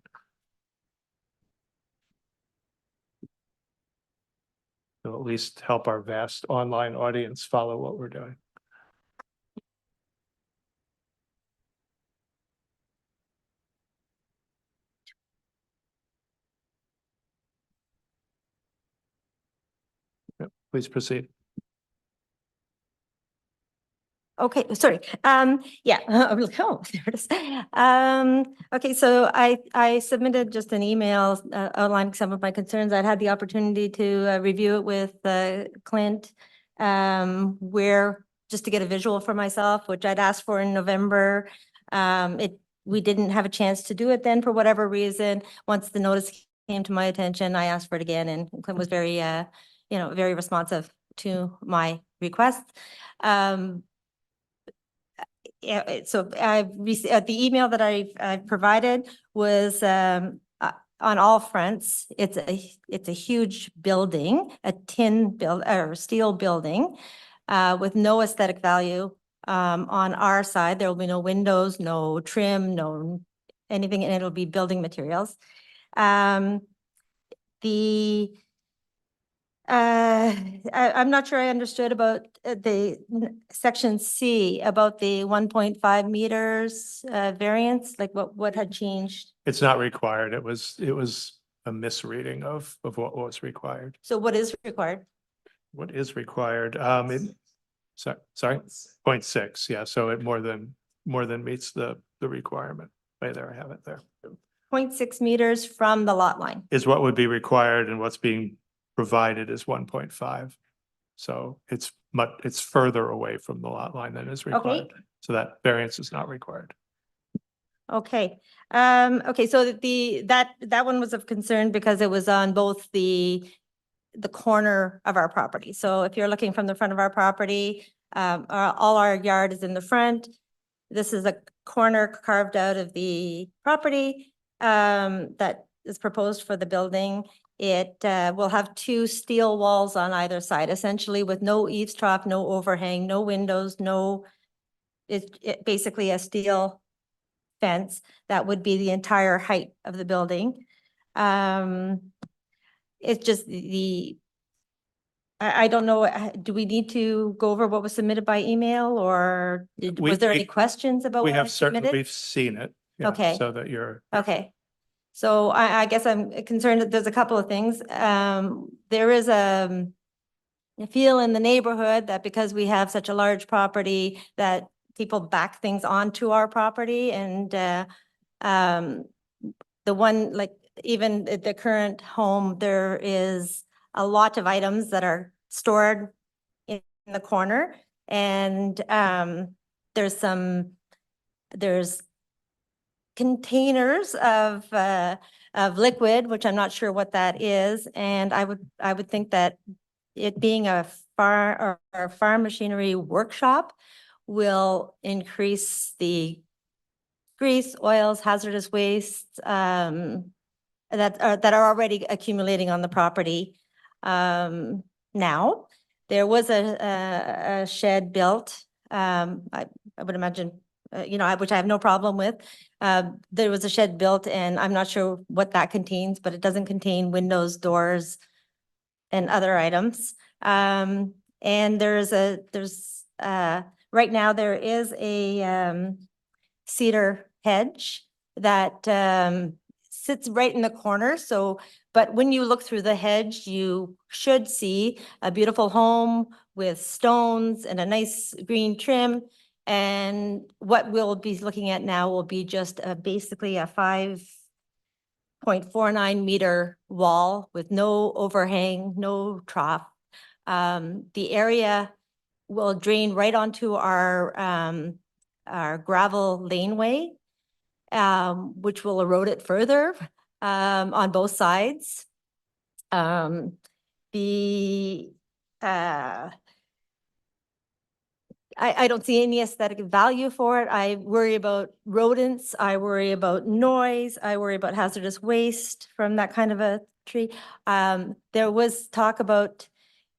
It'll at least help our vast online audience follow what we're doing. Yep, please proceed. Okay, sorry. Yeah, I'm like, oh, there it is. Okay, so I submitted just an email outlining some of my concerns. I'd had the opportunity to review it with Clint, where just to get a visual for myself, which I'd asked for in November. We didn't have a chance to do it then for whatever reason. Once the notice came to my attention, I asked for it again, and Clint was very, very responsive to my request. Yeah, so the email that I provided was on all fronts. It's a huge building, a steel building with no aesthetic value. On our side, there will be no windows, no trim, no anything, and it'll be building materials. I'm not sure I understood about the section C about the 1.5 meters variance, like what had changed? It's not required. It was a misreading of what was required. So what is required? What is required? Sorry, 0.6. Yeah, so it more than meets the requirement. Right there, I have it there. 0.6 meters from the lot line. Is what would be required, and what's being provided is 1.5. So it's further away from the lot line than is required. Okay. So that variance is not required. Okay. Okay, so that one was of concern because it was on both the corner of our property. So if you're looking from the front of our property, all our yard is in the front. This is a corner carved out of the property that is proposed for the building. It will have two steel walls on either side, essentially with no eaves trough, no overhang, no windows, it's basically a steel fence that would be the entire height of the building. It's just I don't know, do we need to go over what was submitted by email, or was there any questions about We what I have certainly, submitted? we've seen it. Yeah, Okay. so that you're. Okay. So I guess I'm concerned that there's a couple of things. There is a feel in the neighborhood that because we have such a large property that people back things onto our property, and the one, like even at the current home, there is a lot of items that are stored in the corner, and there's containers of of liquid, which I'm not sure what that is. And I would think that it being a farm machinery workshop will increase the grease, oils, hazardous waste, that are already accumulating on the property. Now, there was a shed built, I would imagine, which I have no problem with. There was a shed built and I'm not sure what that contains, but it doesn't contain windows, doors, and other items. And right now there is a cedar hedge that sits right in the corner. So, but when you look through the hedge, you should see a beautiful home with stones and a nice green trim. And what we'll be looking at now will be just basically a 5.49 meter wall with no overhang, no trough. The area will drain right onto our gravel laneway, which will erode it further on both sides. I don't see any aesthetic value for it. I worry about rodents. I worry about noise. I worry about hazardous waste from that kind of a tree. There was talk about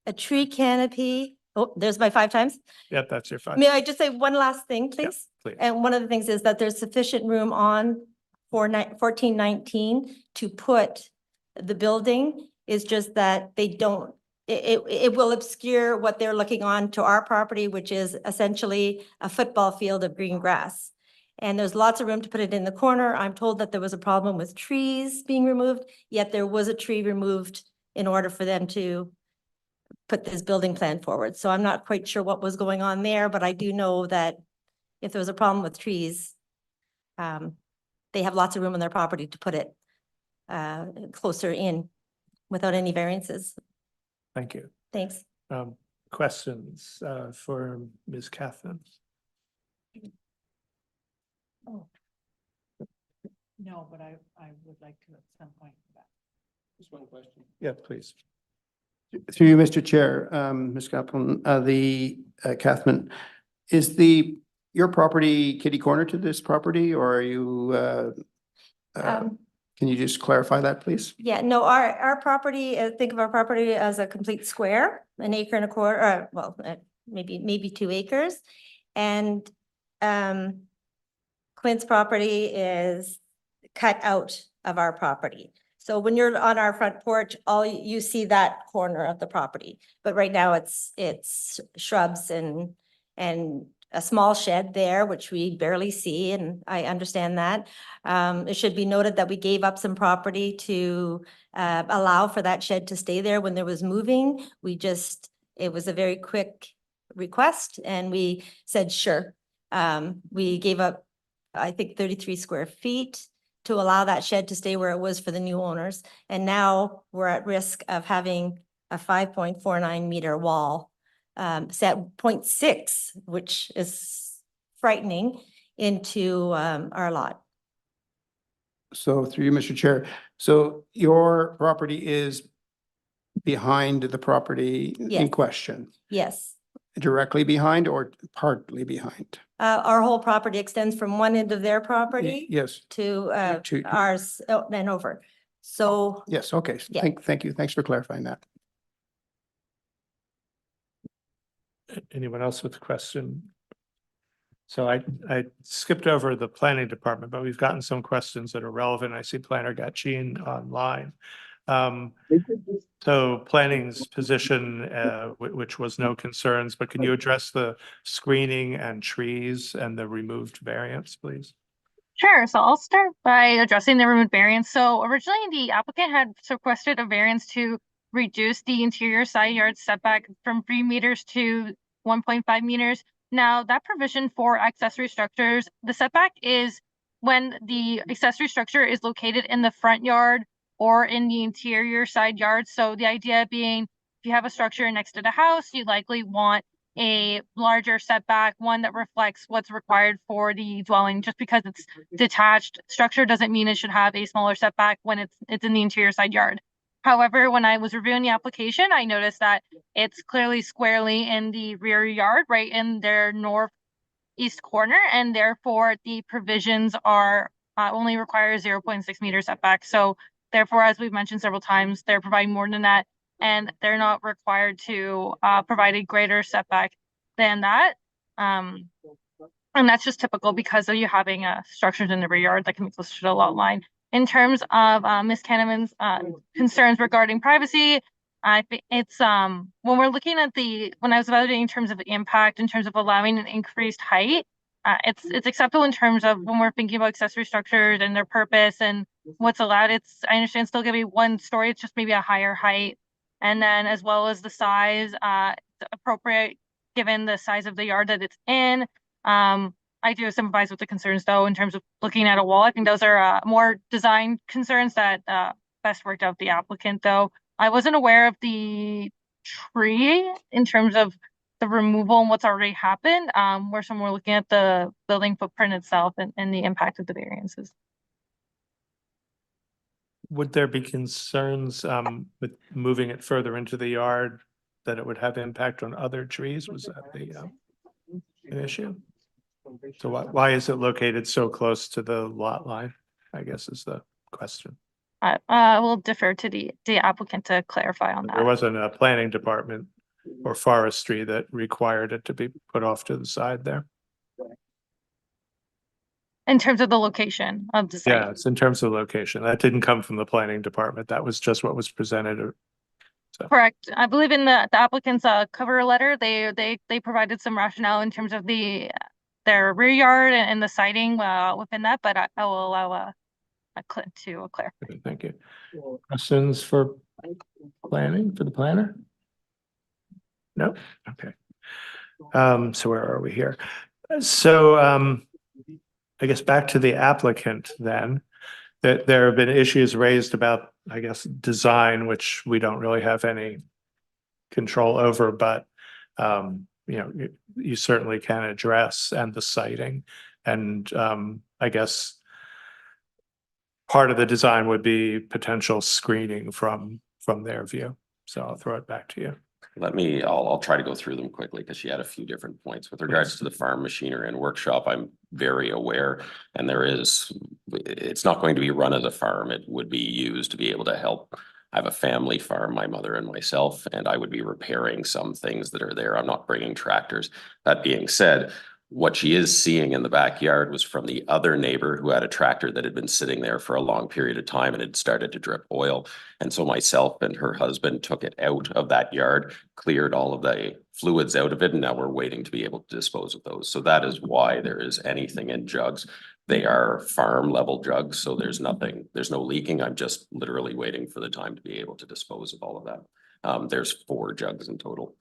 a tree canopy. Oh, there's my 5 times. Yep, that's your 5. May I just say one last thing, please? Please. And one of the things is that there's sufficient room on 1419 to put the building. Is just that they don't, it will obscure what they're looking on to our property, which is essentially a football field of green grass. And there's lots of room to put it in the corner. I'm told that there was a problem with trees being removed, yet there was a tree removed in order for them to put this building plan forward. So I'm not quite sure what was going on there, but I do know that if there was a problem with trees, they have lots of room on their property to put it closer in without any variances. Thank you. Thanks. Questions for Ms. Kathman? Oh. No, but I would like to at some point. Just one question. Yeah, please. Through you, Mr. Chair, Ms. Kaplan, Kathman, is your property kitty corner to this property, or are you, can you just clarify that, please? Yeah, no, our property, think of our property as a complete square, 1.25 acres, well, maybe 2 acres. And Clint's property is cut out of our property. So when you're on our front porch, all you see that corner of the property. But right now it's shrubs and a small shed there, which we barely see, and I understand that. It should be noted that we gave up some property to allow for that shed to stay there when there was moving. It was a very quick request and we said, sure. We gave up, I think, 33 square feet to allow that shed to stay where it was for the new owners. And now we're at risk of having a 5.49 meter wall set 0.6, which is frightening, into our lot. So through you, Mr. Chair, so your property is behind the property in Yes. question? Yes. Directly behind or partly behind? Our whole property extends from one end of their property Yes. to To- ours and over. So Yes, okay. Yeah. Thank you. Thanks for clarifying that. Anyone else with a question? So I skipped over the planning department, but we've gotten some questions that are relevant. I see Planner Gatchin online. So planning's position, which was no concerns, but can you address the screening and trees and the removed variance, please? Sure. So I'll start by addressing the removed variance. So originally the applicant had requested a variance to reduce the interior side yard setback from 3 meters to 1.5 meters. Now that provision for accessory structures, the setback is when the accessory structure is located in the front yard or in the interior side yard. So the idea being, if you have a structure next to the house, you likely want a larger setback, one that reflects what's required for the dwelling. Just because it's detached structure doesn't mean it should have a smaller setback when it's in the interior side yard. However, when I was reviewing the application, I noticed that it's clearly squarely in the rear yard, right in their northeast corner, and therefore the provisions are only require 0.6 meter setback. So therefore, as we've mentioned several times, they're providing more than that, and they're not required to provide a greater setback than that. And that's just typical because of you having structures in the rear yard that can be closer to the lot line. In terms of Ms. Kenneman's concerns regarding privacy, I think it's when we're looking at when I was evaluating in terms of the impact, in terms of allowing an increased height, it's acceptable in terms of when we're thinking about accessory structures and their purpose and what's allowed. I understand still gonna be 1 story, it's just maybe a higher height. And then as well as the size, appropriate given the size of the yard that it's in. I do sympathize with the concerns though, in terms of looking at a wall. I think those are more design concerns that best worked out the applicant though. I wasn't aware of the tree in terms of the removal and what's already happened, where some were looking at the building footprint itself and the impact of the variances. Would there be concerns with moving it further into the yard that it would have impact on other trees? Was that an issue? So why is it located so close to the lot line, I guess is the question. I will defer to the applicant to clarify on that. There wasn't a planning department or forestry that required it to be put off to the side there. In terms of the location of the site. Yeah, it's in terms of location. That didn't come from the planning department. That was just what was presented. So. Correct. I believe in the applicant's cover letter, they provided some rationale in terms of their rear yard and the siding within that, but I will allow Clint to clarify. Okay, thank you. Questions for the planner? No? Okay. So where are we here? So I guess back to the applicant then, that there have been issues raised about, I guess, design, which we don't really have any control over, but you certainly can address, and the siting. And I guess part of the design would be potential screening from their view. So I'll throw it back to you. I'll try to go through them quickly because she had a few different points. With regards to the farm machinery and workshop, I'm very aware, and it's not going to be run as a farm. It would be used to be able to help. I have a family farm, my mother and myself, and I would be repairing some things that are there. I'm not bringing tractors. That being said, what she is seeing in the backyard was from the other neighbor who had a tractor that had been sitting there for a long period of time and had started to drip oil. And so myself and her husband took it out of that yard, cleared all of the fluids out of it, and now we're waiting to be able to dispose of those. So that is why there is anything in jugs. They are farm level jugs, so there's no leaking. I'm just literally waiting for the time to be able to dispose of all of that. There's 4 jugs in total.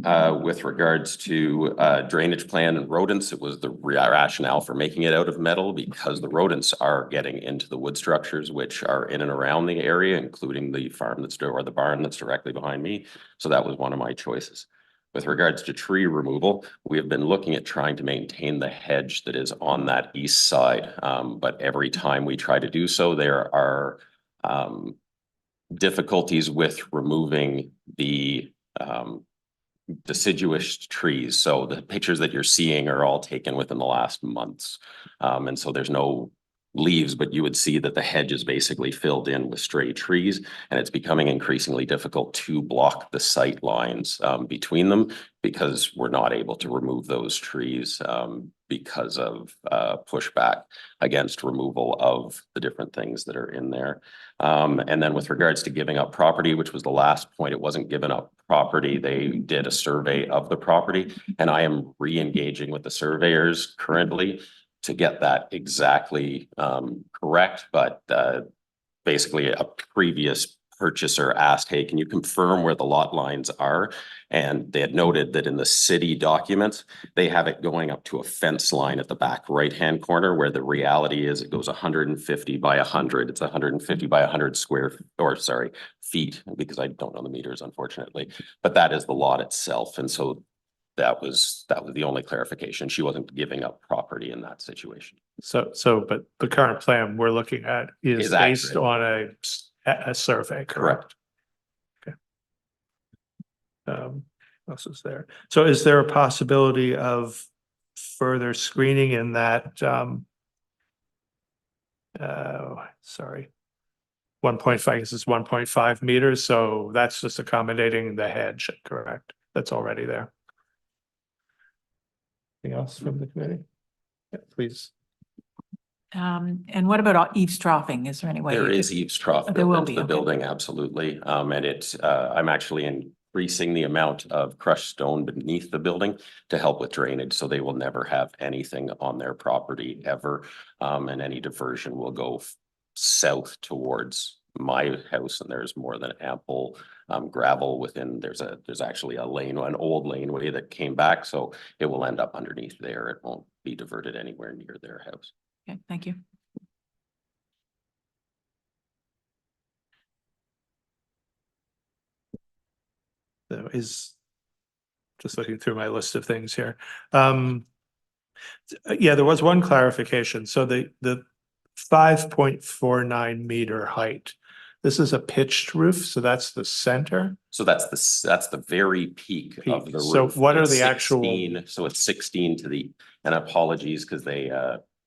With regards to drainage plan and rodents, it was the rationale for making it out of metal because the rodents are getting into the wood structures, which are in and around the area, including the farm or the barn that's directly behind me. So that was one of my choices. With regards to tree removal, we have been looking at trying to maintain the hedge that is on that east side. But every time we try to do so, there are difficulties with removing the deciduous trees. So the pictures that you're seeing are all taken within the last months. And so there's no leaves, but you would see that the hedge is basically filled in with stray trees, and it's becoming increasingly difficult to block the sight lines between them because we're not able to remove those trees because of pushback against removal of the different things that are in there. And then with regards to giving up property, which was the last point, it wasn't given up property. They did a survey of the property, and I am re-engaging with the surveyors currently to get that exactly correct. But basically a previous purchaser asked, hey, can you confirm where the lot lines are? And they had noted that in the city documents, they have it going up to a fence line at the back right-hand corner, where the reality is it goes 150 by 100. It's 150 by 100 feet, because I don't know the meters, unfortunately. But that is the lot itself. And so that was the only clarification. She wasn't giving up property in that situation. But the current plan we're looking at is Is based accurate. on a survey, correct? What else is there? So is there a possibility of further screening in that, sorry, 1.5, this is 1.5 meters, so that's just accommodating the hedge, correct? That's already there. Anything else from the committee? Yeah, please. And what about eavesdropping? Is there any way? There is eavesdropping There will built into be, the okay. building, absolutely. And I'm actually increasing the amount of crushed stone beneath the building to help with drainage, so they will never have anything on their property ever. And any diversion will go south towards my house, and there's more than ample gravel within. There's actually a lane, an old laneway that came back, so it will end up underneath there. It won't be diverted anywhere near their house. Okay, thank you. So is just looking through my list of things here. Yeah, there was one clarification. So the 5.49 meter height, this is a pitched roof, so that's the center. So that's the very peak of the roof. So what are It's the actual? 16, so it's 16 to the, and apologies, because they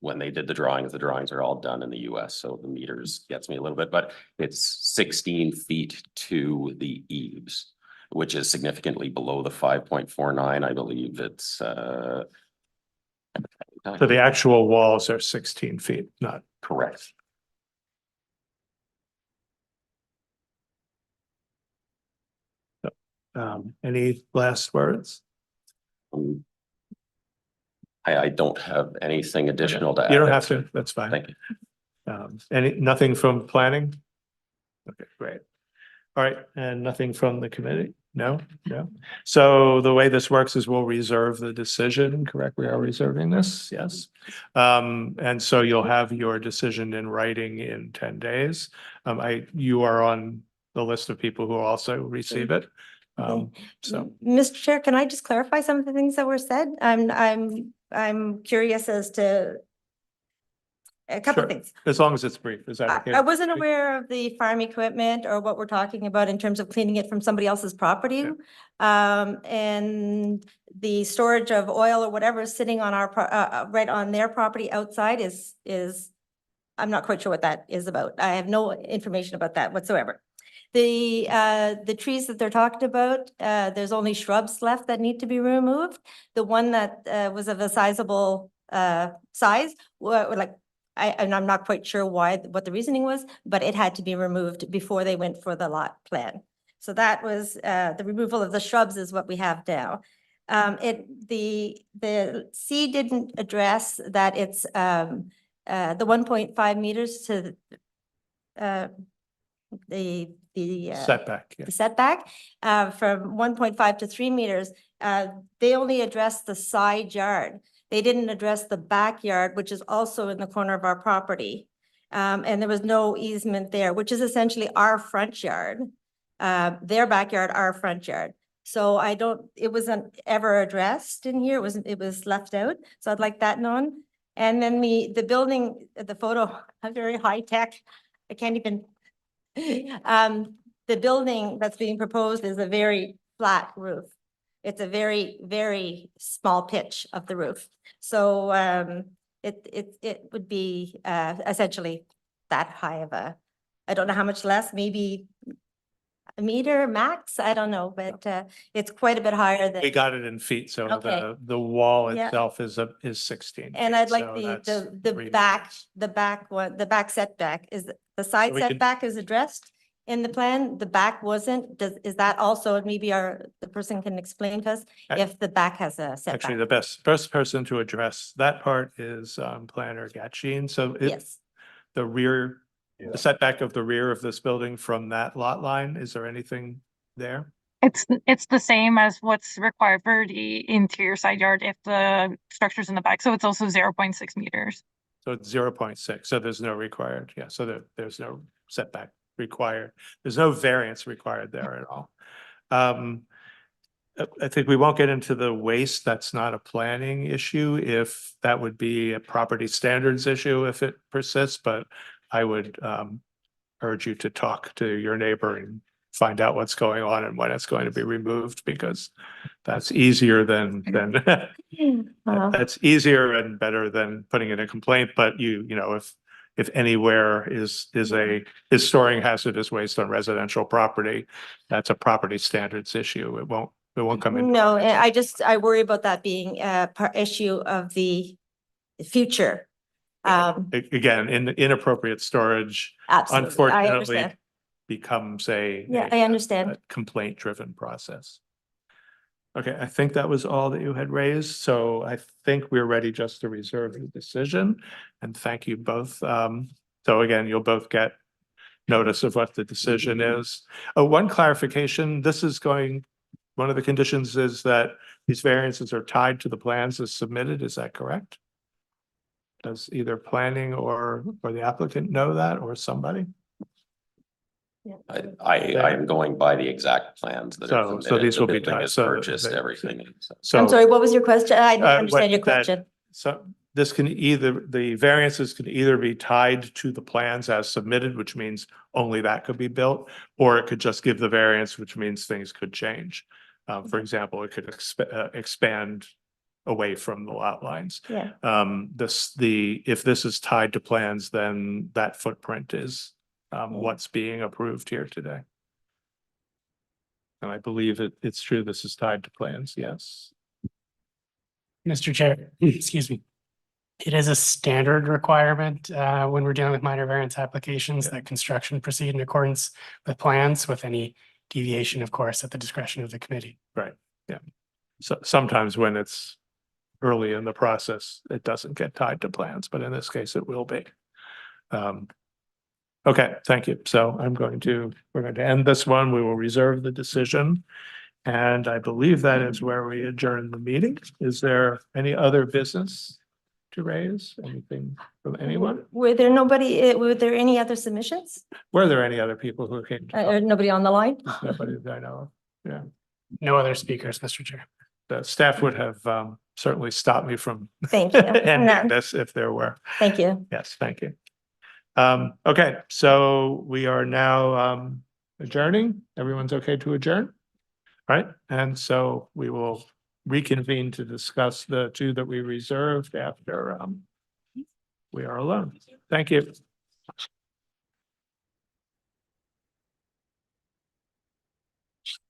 when they did the drawings are all done in the US, so the meters gets me a little bit, but it's 16 feet to the eaves, which is significantly below the 5.49. I believe it's So the actual walls are 16 feet, not correct. Any last words? I don't have anything additional to add. You don't have to, that's fine. Thank you. Nothing from planning? Okay, great. All right, and nothing from the committee? No. So the way this works is we'll reserve the decision, correct? We are reserving this, yes. And so you'll have your decision in writing in 10 days. You are on the list of people who also receive it. So. Mr. Chair, can I just clarify some of the things that were said? I'm curious as to a couple of Sure. things. As long as it's brief, is that okay? I wasn't aware of the farm equipment or what we're talking about in terms of cleaning it from somebody else's property. Yeah. And the storage of oil or whatever is sitting on our, right on their property outside is, I'm not quite sure what that is about. I have no information about that whatsoever. The trees that they're talking about, there's only shrubs left that need to be removed. The one that was of a sizable size, and I'm not quite sure what the reasoning was, but it had to be removed before they went for the lot plan. So that was the removal of the shrubs is what we have now. The C didn't address that it's the 1.5 meters to the Setback, yeah. the setback from 1.5 to 3 meters. They only addressed the side yard. They didn't address the backyard, which is also in the corner of our property. And there was no easement there, which is essentially our front yard. Their backyard, our front yard. So it wasn't ever addressed in here. It was left out. So I'd like that known. And then the building, the photo, very high tech. I can't even. The building that's being proposed is a very flat roof. It's a very, very small pitch of the roof. So it would be essentially that high of I don't know how much less, maybe a meter max, I don't know, but it's quite a bit higher than. We got it in feet, so Okay. the wall Yeah. itself is 16. And feet, I'd like so that's 3 the back setback is the side we can- setback is addressed in the plan. The back wasn't. Is that also, maybe the person can explain to us if the back has a setback? Actually, the best person to address that part is planner Gatchine. So Yes. the rear the setback of the rear of this building from that lot line? Is there anything there? It's the same as what's required for the interior side yard if the structure's in the back. So it's also 0.6 meters. So it's 0.6, so there's no required, yeah, so there's no setback required. There's no variance required there at all. I think we won't get into the waste. That's not a planning issue. If that would be a property standards issue if it persists, but I would urge you to talk to your neighbor and find out what's going on and when it's going to be removed, because that's easier than that's easier and better than putting in a complaint. But you know, if anywhere is storing hazardous waste on residential property, that's a property standards issue. It won't come in. No, I worry about that being a issue of the future. Again, in inappropriate storage, Absolutely, I unfortunately, understand. becomes a understand. complaint driven process. Okay, I think that was all that you had raised. So I think we're ready just to reserve the decision, and thank you both. So again, you'll both get notice of what the decision is. One clarification, one of the conditions is that these variances are tied to the plans as submitted. Is that correct? Does either planning or the applicant know that, or somebody? I am going by the exact plans that are So submitted. these will be The building tied, is so purchased, they- everything. So I'm sorry, what was your question? I didn't understand your that- question. So this can the variances can either be tied to the plans as submitted, which means only that could be built, or it could just give the variance, which means things could change. For example, it could expand away from the lot lines. Yeah. If this is tied to plans, then that footprint is what's being approved here today. And I believe it's true, this is tied to plans, yes. Mr. Chair, excuse me. It is a standard requirement when we're dealing with minor variance applications that construction proceed in accordance with plans, with any deviation, of course, at the discretion of the committee. Right, yeah. So sometimes when it's early in the process, it doesn't get tied to plans, but in this case, it will be. Okay, thank you. So we're going to end this one. We will reserve the decision. And I believe that is where we adjourn the meeting. Is there any other business to raise? Anything from anyone? Were there any other submissions? Were there any other people who came? Nobody on the line? Nobody that I know of. Yeah. No other speakers, Mr. Chair. The staff would have certainly stopped me from Thank you. ending this if there were. Thank you. Yes, thank you. Okay, so we are now adjourning. Everyone's okay to adjourn? Right, and so we will reconvene to discuss the two that we reserved after we are alone. Thank you.